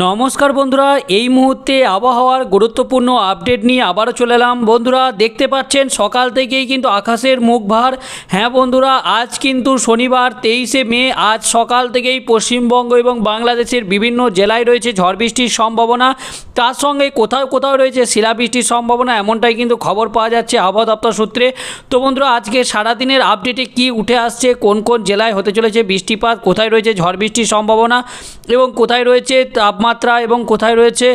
নমস্কার বন্ধুরা, এই মুহূর্তে আবহাওয়ার গুরুত্বপূর্ণ আপডেট নিয়ে আবারও চলে এলাম। বন্ধুরা দেখতে পাচ্ছেন সকাল থেকেই কিন্তু আকাশের মুখ ভার। হ্যাঁ বন্ধুরা, আজ কিন্তু শনিবার 23শে মে। আজ সকাল থেকেই পশ্চিমবঙ্গ এবং বাংলাদেশের বিভিন্ন জেলায় রয়েছে ঝড় বৃষ্টির সম্ভাবনা, তার সঙ্গে কোথাও কোথাও রয়েছে শিলাবৃষ্টির সম্ভাবনা, এমনটাই কিন্তু খবর পাওয়া যাচ্ছে আবহাওয়া দপ্তর সূত্রে। তো বন্ধুরা, আজকে সারাদিনের আপডেটে কি উঠে আসছে, কোন কোন জেলায় হতে চলেছে বৃষ্টিপাত, কোথায় রয়েছে ঝড় বৃষ্টির সম্ভাবনা এবং কোথায় রয়েছে তাপমাত্রা এবং কোথায় রয়েছে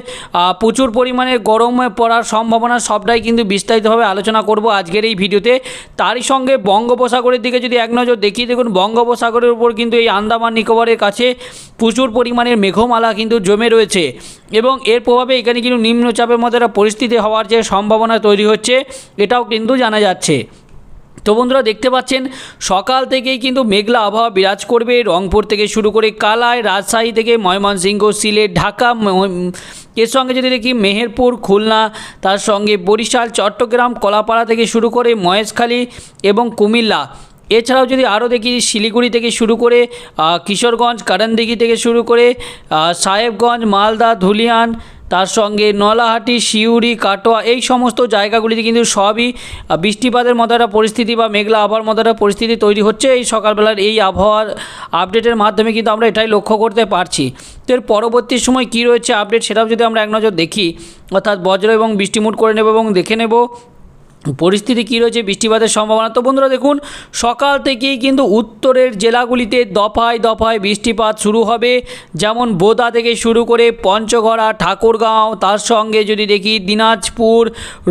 প্রচুর পরিমাণে গরমে পড়ার সম্ভাবনা, সবটাই কিন্তু বিস্তারিতভাবে আলোচনা করব আজকের এই ভিডিওতে। তারই সঙ্গে বঙ্গোপসাগরের দিকে যদি এক নজর দেখি, দেখুন বঙ্গোপসাগরের উপর কিন্তু এই আন্দামান নিকোবরের কাছে প্রচুর পরিমাণের মেঘমালা কিন্তু জমে রয়েছে এবং এর প্রভাবে এখানে কিন্তু নিম্নচাপের মধ্যে একটা পরিস্থিতি হওয়ার যে সম্ভাবনা তৈরি হচ্ছে, এটাও কিন্তু জানা যাচ্ছে। তো বন্ধুরা দেখতে পাচ্ছেন সকাল থেকেই কিন্তু মেঘলা আবহাওয়া বিরাজ করবে। রংপুর থেকে শুরু করে কালাই, রাজশাহী থেকে ময়মনসিংহ, সিলেট, ঢাকা, এর সঙ্গে যদি দেখি মেহেরপুর, খুলনা, তার সঙ্গে বরিশাল, চট্টগ্রাম, কলাপাড়া থেকে শুরু করে মহেশখালী এবং কুমিল্লা। এছাড়াও যদি আরও দেখি শিলিগুড়ি থেকে শুরু করে কিশোরগঞ্জ, কারানদিঘি থেকে শুরু করে সাহেবগঞ্জ, মালদা, ধুলিয়ান, তার সঙ্গে নলাহাটি, সিউড়ি, কাটোয়া, এই সমস্ত জায়গাগুলিতে কিন্তু সবই বৃষ্টিপাতের মতো একটা পরিস্থিতি বা মেঘলা আবহাওয়ার মতো একটা পরিস্থিতি তৈরি হচ্ছে। এই সকালবেলার এই আবহাওয়ার আপডেটের মাধ্যমে কিন্তু আমরা এটাই লক্ষ্য করতে পারছি। তো এর পরবর্তী সময় কী রয়েছে আপডেট, সেটাও যদি আমরা এক নজর দেখি, অর্থাৎ বজ্র এবং বৃষ্টিমুট করে নেব এবং দেখে নেব পরিস্থিতি কী রয়েছে, বৃষ্টিপাতের সম্ভাবনা। তো বন্ধুরা দেখুন সকাল থেকেই কিন্তু উত্তরের জেলাগুলিতে দফায় দফায় বৃষ্টিপাত শুরু হবে, যেমন বোদা থেকে শুরু করে পঞ্চগড়া, ঠাকুরগাঁও, তার সঙ্গে যদি দেখি দিনাজপুর,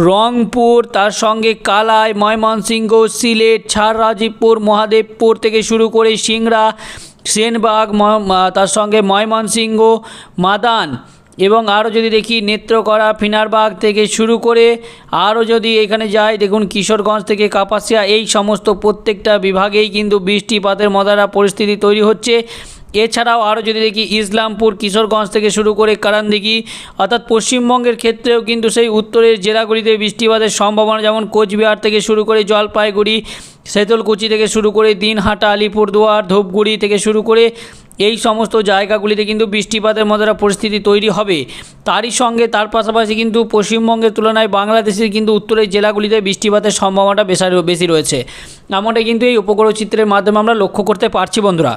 রংপুর, তার সঙ্গে কালাই, ময়মনসিংহ, সিলেট, রাজীবপুর, মহাদেবপুর থেকে শুরু করে সিংড়া, সেনবাগ, তার সঙ্গে ময়মনসিংহ, মাদান এবং আরও যদি দেখি নেত্রকোনা, ফিনারবাগ থেকে শুরু করে আরও যদি এখানে যাই, দেখুন কিশোরগঞ্জ থেকে কাপাসিয়া, এই সমস্ত প্রত্যেকটা বিভাগেই কিন্তু বৃষ্টিপাতের মদারা পরিস্থিতি তৈরি হচ্ছে। এছাড়াও আরও যদি দেখি ইসলামপুর, কিশোরগঞ্জ থেকে শুরু করে কারানদিঘি, অর্থাৎ পশ্চিমবঙ্গের ক্ষেত্রেও কিন্তু সেই উত্তরের জেলাগুলিতে বৃষ্টিপাতের সম্ভাবনা, যেমন কোচবিহার থেকে শুরু করে জলপাইগুড়ি, শীতলকুচি থেকে শুরু করে দিনহাটা, আলিপুরদুয়ার, ধূপগুড়ি থেকে শুরু করে এই সমস্ত জায়গাগুলিতে কিন্তু বৃষ্টিপাতের মতো একটা পরিস্থিতি তৈরি হবে। তারই সঙ্গে তার পাশাপাশি কিন্তু পশ্চিমবঙ্গের তুলনায় বাংলাদেশের কিন্তু উত্তরের জেলাগুলিতে বৃষ্টিপাতের সম্ভাবনাটা বেশি রয়েছে, এমনটা কিন্তু এই উপগ্রহ চিত্রের মাধ্যমে আমরা লক্ষ্য করতে পারছি বন্ধুরা।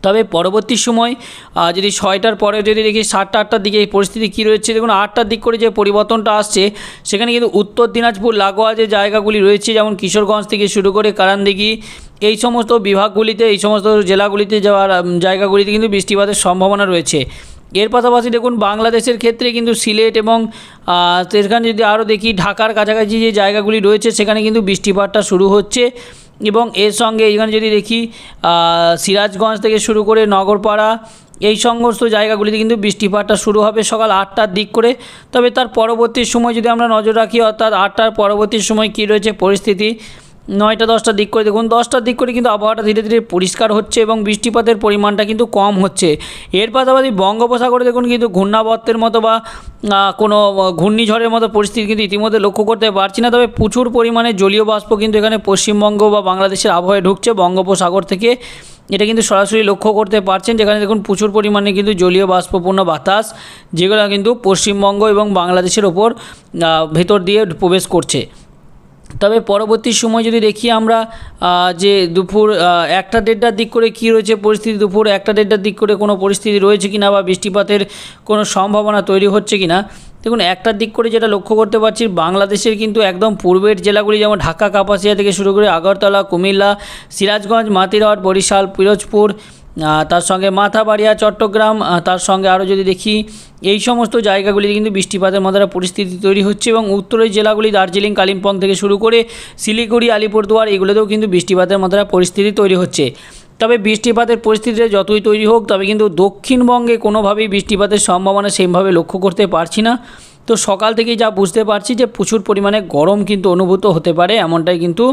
তবে পরবর্তী সময় যদি 6টার পরে যদি দেখি 7টা 8টার দিকে এই পরিস্থিতি কী রয়েছে, দেখুন 8টার দিক করে যে পরিবর্তনটা আসছে, সেখানে কিন্তু উত্তর দিনাজপুর লাগোয়া যে জায়গাগুলি রয়েছে, যেমন কিশোরগঞ্জ থেকে শুরু করে কারানদিঘি, এই সমস্ত বিভাগগুলিতে, এই সমস্ত জেলাগুলিতে যাওয়ার জায়গাগুলিতে কিন্তু বৃষ্টিপাতের সম্ভাবনা রয়েছে। এর পাশাপাশি দেখুন বাংলাদেশের ক্ষেত্রে কিন্তু সিলেট এবং সেখানে যদি আরও দেখি ঢাকার কাছাকাছি যে জায়গাগুলি রয়েছে, সেখানে কিন্তু বৃষ্টিপাতটা শুরু হচ্ছে এবং এর সঙ্গে এখানে যদি দেখি সিরাজগঞ্জ থেকে শুরু করে নগরপাড়া, এই সমস্ত জায়গাগুলিতে কিন্তু বৃষ্টিপাতটা শুরু হবে সকাল 8টার দিক করে। তবে তার পরবর্তী সময় যদি আমরা নজর রাখি, অর্থাৎ 8টার পরবর্তী সময় কী রয়েছে পরিস্থিতি, 9টা 10টার দিক করে দেখুন 10টার দিক করে কিন্তু আবহাওয়াটা ধীরে ধীরে পরিষ্কার হচ্ছে এবং বৃষ্টিপাতের পরিমাণটা কিন্তু কম হচ্ছে। এর পাশাপাশি বঙ্গোপসাগরে দেখুন কিন্তু ঘূর্ণাবর্তের মতো বা কোনো ঘূর্ণিঝড়ের মতো পরিস্থিতি কিন্তু ইতিমধ্যে লক্ষ্য করতে পারছি না। তবে প্রচুর পরিমাণে জলীয় বাষ্প কিন্তু এখানে পশ্চিমবঙ্গ বা বাংলাদেশের আবহাওয়ায় ঢুকছে বঙ্গোপসাগর থেকে, এটা কিন্তু সরাসরি লক্ষ্য করতে পারছেন। যেখানে দেখুন প্রচুর পরিমাণে কিন্তু জলীয় বাষ্পপূর্ণ বাতাস, যেগুলো কিন্তু পশ্চিমবঙ্গ এবং বাংলাদেশের ওপর ভেতর দিয়ে প্রবেশ করছে। তবে পরবর্তী সময় যদি দেখি আমরা যে দুপুর 1টা 1:30টার দিক করে কী রয়েছে পরিস্থিতি, দুপুর 1টা 1:30টার দিক করে কোনো পরিস্থিতি রয়েছে কিনা বা বৃষ্টিপাতের কোনো সম্ভাবনা তৈরি হচ্ছে কিনা, দেখুন 1টার দিক করে যেটা লক্ষ্য করতে পারছি, বাংলাদেশের কিন্তু একদম পূর্বের জেলাগুলি যেমন ঢাকা, কাপাসিয়া থেকে শুরু করে আগরতলা, কুমিল্লা, সিরাজগঞ্জ, মাতিরহাট, বরিশাল, পিরোজপুর, তার সঙ্গে মাথাবাড়িয়া, চট্টগ্রাম, তার সঙ্গে আরও যদি দেখি এই সমস্ত জায়গাগুলিতে কিন্তু বৃষ্টিপাতের মতো পরিস্থিতি তৈরি হচ্ছে এবং উত্তরের জেলাগুলি দার্জিলিং, কালিম্পং থেকে শুরু করে শিলিগুড়ি, আলিপুরদুয়ার, এগুলোতেও কিন্তু বৃষ্টিপাতের মতো পরিস্থিতি তৈরি হচ্ছে। তবে বৃষ্টিপাতের পরিস্থিতিটা যতই তৈরি হোক, তবে কিন্তু দক্ষিণবঙ্গে কোনোভাবেই বৃষ্টিপাতের সম্ভাবনা সেমভাবে লক্ষ্য করতে পারছি না। তো সকাল থেকেই যা বুঝতে পারছি যে প্রচুর পরিমাণে গরম কিন্তু অনুভূত হতে পারে, এমনটাই কিন্তু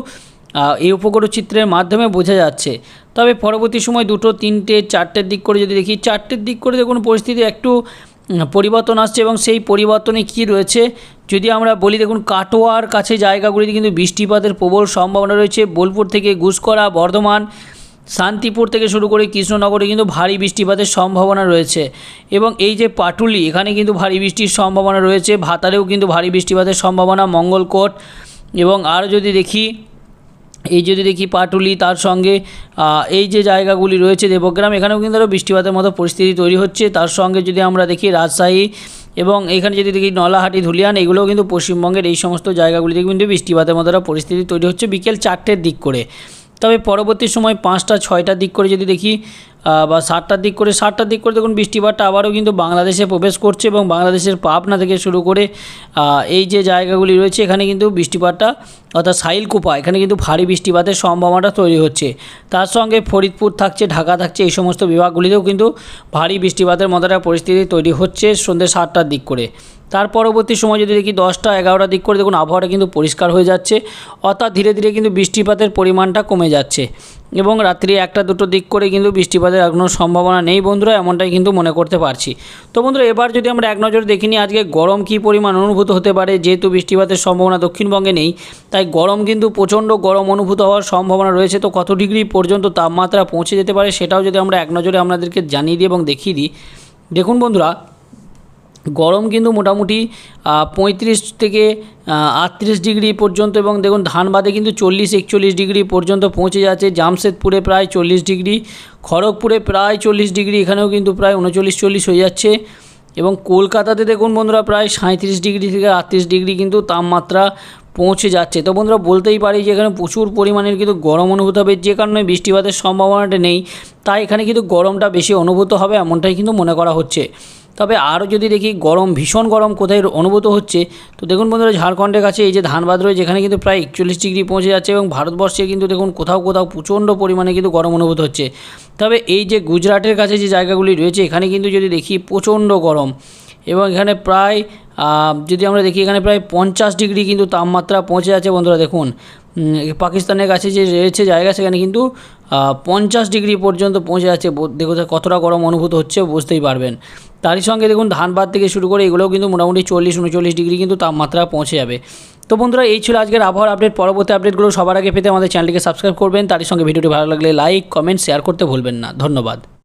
এই উপগ্রহ চিত্রের মাধ্যমে বোঝা যাচ্ছে। তবে পরবর্তী সময় 2টো 3টে 4টের দিক করে যদি দেখি, 4টের দিক করে দেখুন পরিস্থিতি একটু পরিবর্তন আসছে এবং সেই পরিবর্তনে কি রয়েছে যদি আমরা বলি, দেখুন কাটোয়ার কাছে জায়গাগুলিতে কিন্তু বৃষ্টিপাতের প্রবল সম্ভাবনা রয়েছে। বোলপুর থেকে গুসকরা, বর্ধমান, শান্তিপুর থেকে শুরু করে কৃষ্ণনগরে কিন্তু ভারী বৃষ্টিপাতের সম্ভাবনা রয়েছে। এবং এই যে পাটুলি, এখানে কিন্তু ভারী বৃষ্টির সম্ভাবনা রয়েছে। ভাতারেও কিন্তু ভারী বৃষ্টিপাতের সম্ভাবনা, মঙ্গলকোট। এবং আর যদি দেখি পাটুলি, তার সঙ্গে এই যে জায়গাগুলি রয়েছে দেবগ্রাম, এখানেও কিন্তু আরও বৃষ্টিপাতের মতো পরিস্থিতি তৈরি হচ্ছে। তার সঙ্গে যদি আমরা দেখি রাজশাহী, এবং এখানে যদি দেখি নলাহাটি, ধুলিয়ান, এগুলোও কিন্তু পশ্চিমবঙ্গের এই সমস্ত জায়গাগুলিতে কিন্তু বৃষ্টিপাতের মতো একটা পরিস্থিতি তৈরি হচ্ছে বিকেল 4টের দিক করে। তবে পরবর্তী সময় 5টা 6টার দিক করে যদি দেখি বা 7টার দিক করে দেখুন বৃষ্টিপাতটা আবারও কিন্তু বাংলাদেশে প্রবেশ করছে। এবং বাংলাদেশের পাবনা থেকে শুরু করে এই যে জায়গাগুলি রয়েছে, এখানে কিন্তু বৃষ্টিপাতটা অর্থাৎ সাইলকুপা, এখানে কিন্তু ভারী বৃষ্টিপাতের সম্ভাবনা তৈরি হচ্ছে। তার সঙ্গে ফরিদপুর থাকছে, ঢাকা থাকছে, এই সমস্ত বিভাগগুলিতেও কিন্তু ভারী বৃষ্টিপাতের মতো একটা পরিস্থিতি তৈরি হচ্ছে সন্ধ্যে 7টার দিক করে। তার পরবর্তী সময় যদি দেখি 10টা 11টার দিক করে দেখুন আবহাওয়াটা কিন্তু পরিষ্কার হয়ে যাচ্ছে, অর্থাৎ ধীরে ধীরে কিন্তু বৃষ্টিপাতের পরিমাণটা কমে যাচ্ছে। এবং রাত্রি 1টা 2টোর দিক করে কিন্তু বৃষ্টিপাতের কোনো সম্ভাবনা নেই বন্ধুরা, এমনটাই কিন্তু মনে করতে পারছি। তো বন্ধুরা, এবার যদি আমরা এক নজরে দেখিনি আজকে গরম কী পরিমাণ অনুভূত হতে পারে, যেহেতু বৃষ্টিপাতের সম্ভাবনা দক্ষিণবঙ্গে নেই, তাই গরম কিন্তু প্রচণ্ড গরম অনুভূত হওয়ার সম্ভাবনা রয়েছে। তো কত ডিগ্রি পর্যন্ত তাপমাত্রা পৌঁছে যেতে পারে সেটাও যদি আমরা এক নজরে আপনাদেরকে জানিয়ে দিই এবং দেখিয়ে দিই। দেখুন বন্ধুরা, গরম কিন্তু মোটামুটি 35 থেকে 38 ডিগ্রি পর্যন্ত, এবং দেখুন ধানবাদে কিন্তু 40-41 ডিগ্রি পর্যন্ত পৌঁছে যাচ্ছে। জামশেদপুরে প্রায় 40 ডিগ্রি, খড়গপুরে প্রায় 40 ডিগ্রি, এখানেও কিন্তু প্রায় 39-40 হয়ে যাচ্ছে। এবং কলকাতাতে দেখুন বন্ধুরা প্রায় 37 ডিগ্রি থেকে 38 ডিগ্রি কিন্তু তাপমাত্রা পৌঁছে যাচ্ছে। তো বন্ধুরা, বলতেই পারি যে এখানে প্রচুর পরিমাণের কিন্তু গরম অনুভূত হবে, যে কারণে বৃষ্টিপাতের সম্ভাবনাটা নেই, তাই এখানে কিন্তু গরমটা বেশি অনুভূত হবে এমনটাই কিন্তু মনে করা হচ্ছে। তবে আরও যদি দেখি গরম, ভীষণ গরম কোথায় অনুভূত হচ্ছে, তো দেখুন বন্ধুরা ঝাড়খণ্ডের কাছে এই যে ধানবাদ রয়েছে, যেখানে কিন্তু প্রায় 41 ডিগ্রি পৌঁছে যাচ্ছে। এবং ভারতবর্ষে কিন্তু দেখুন কোথাও কোথাও প্রচণ্ড পরিমাণে কিন্তু গরম অনুভূত হচ্ছে। তবে এই যে গুজরাটের কাছে যে জায়গাগুলি রয়েছে, এখানে কিন্তু যদি দেখি প্রচণ্ড গরম, এবং এখানে প্রায় যদি আমরা দেখি এখানে প্রায় 50 ডিগ্রি কিন্তু তাপমাত্রা পৌঁছে যাচ্ছে বন্ধুরা। দেখুন পাকিস্তানের কাছে যে রয়েছে জায়গা, সেখানে কিন্তু 50 ডিগ্রি পর্যন্ত পৌঁছে যাচ্ছে। দেখুন কতটা গরম অনুভূত হচ্ছে বুঝতেই পারবেন। তারই সঙ্গে দেখুন ধানবাদ থেকে শুরু করে এগুলোও কিন্তু মোটামুটি 40-39 ডিগ্রি কিন্তু তাপমাত্রা পৌঁছে যাবে। তো বন্ধুরা, এই ছিল আজকের আবহাওয়ার আপডেট। পরবর্তী আপডেটগুলো সবার আগে পেতে আমাদের চ্যানেলটিকে সাবস্ক্রাইব করবেন। তারই সঙ্গে ভিডিওটি ভালো লাগলে লাইক, কমেন্ট, শেয়ার করতে ভুলবেন না। ধন্যবাদ।